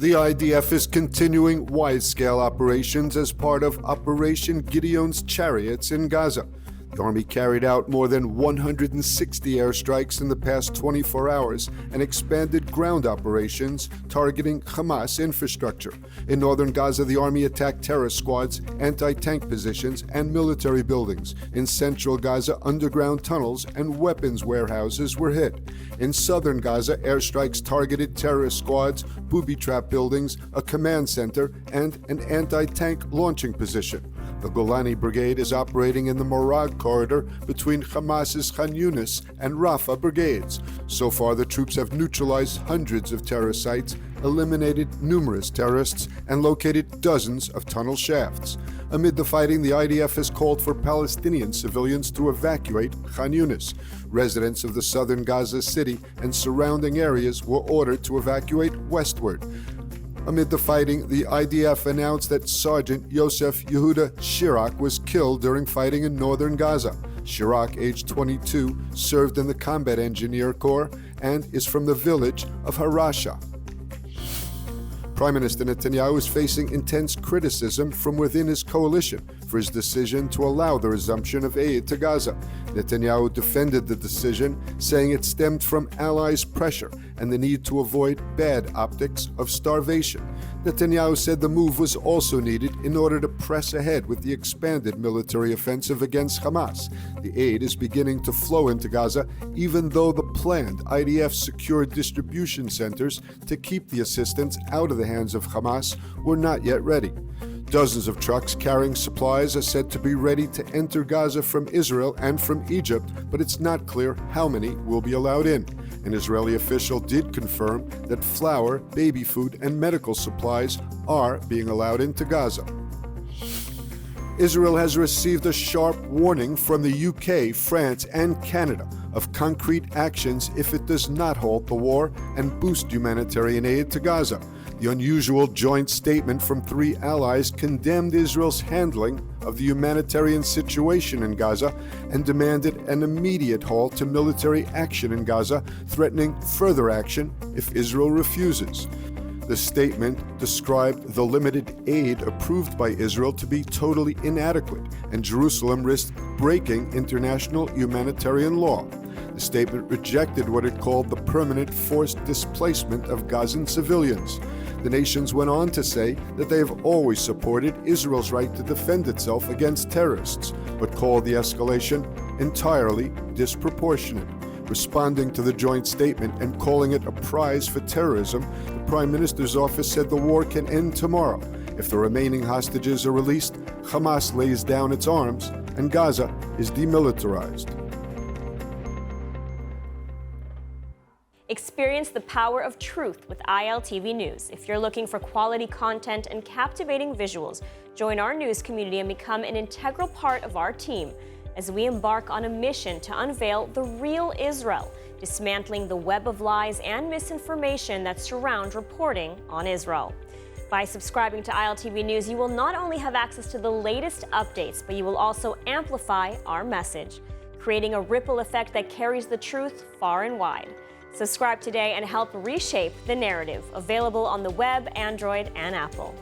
The IDF is continuing wide-scale operations as part of Operation Gideon's Chariots in Gaza. The Army carried out more than 160 airstrikes in the past 24 hours and expanded ground operations targeting Hamas infrastructure. In northern Gaza, the Army attacked terror squads, anti-tank positions, and military buildings. In central Gaza, underground tunnels and weapons warehouses were hit. In southern Gaza, airstrikes targeted terrorist squads, booby-trap buildings, a command center, and an anti-tank launching position. The Golani Brigade is operating in the Morag corridor between Hamas's Khan Yunis and Rafah brigades. So far, the troops have neutralized hundreds of terror sites, eliminated numerous terrorists, and located dozens of tunnel shafts. Amid the fighting, the IDF has called for Palestinian civilians to evacuate Khan Yunis. Residents of the southern Gaza city and surrounding areas were ordered to evacuate westward. Amid the fighting, the IDF announced that Sergeant Yosef Yehuda Shirak was killed during fighting in northern Gaza. Shirak, aged 22, served in the Combat Engineer Corps and is from the village of Harasha. Prime Minister Netanyahu is facing intense criticism from within his coalition for his decision to allow the resumption of aid to Gaza. Netanyahu defended the decision, saying it stemmed from allies' pressure and the need to avoid bad optics of starvation. Netanyahu said the move was also needed in order to press ahead with the expanded military offensive against Hamas. The aid is beginning to flow into Gaza, even though the planned IDF secured distribution centers to keep the assistance out of the hands of Hamas were not yet ready. Dozens of trucks carrying supplies are said to be ready to enter Gaza from Israel and from Egypt, but it's not clear how many will be allowed in. An Israeli official did confirm that flour, baby food, and medical supplies are being allowed into Gaza. Israel has received a sharp warning from the UK, France, and Canada of concrete actions if it does not halt the war and boost humanitarian aid to Gaza. The unusual joint statement from three allies condemned Israel's handling of the humanitarian situation in Gaza and demanded an immediate halt to military action in Gaza, threatening further action if Israel refuses. The statement described the limited aid approved by Israel to be totally inadequate, and Jerusalem risked breaking international humanitarian law. The statement rejected what it called the permanent forced displacement of Gazan civilians. The nations went on to say that they have always supported Israel's right to defend itself against terrorists, but called the escalation entirely disproportionate. Responding to the joint statement and calling it a prize for terrorism, the Prime Minister's office said the war can end tomorrow. If the remaining hostages are released, Hamas lays down its arms and Gaza is demilitarized. Experience the power of truth with ILTV News. If you're looking for quality content and captivating visuals, join our news community and become an integral part of our team as we embark on a mission to unveil the real Israel, dismantling the web of lies and misinformation that surround reporting on Israel. By subscribing to ILTV News, you will not only have access to the latest updates, but you will also amplify our message, creating a ripple effect that carries the truth far and wide. Subscribe today and help reshape the narrative. Available on the web, Android, and Apple.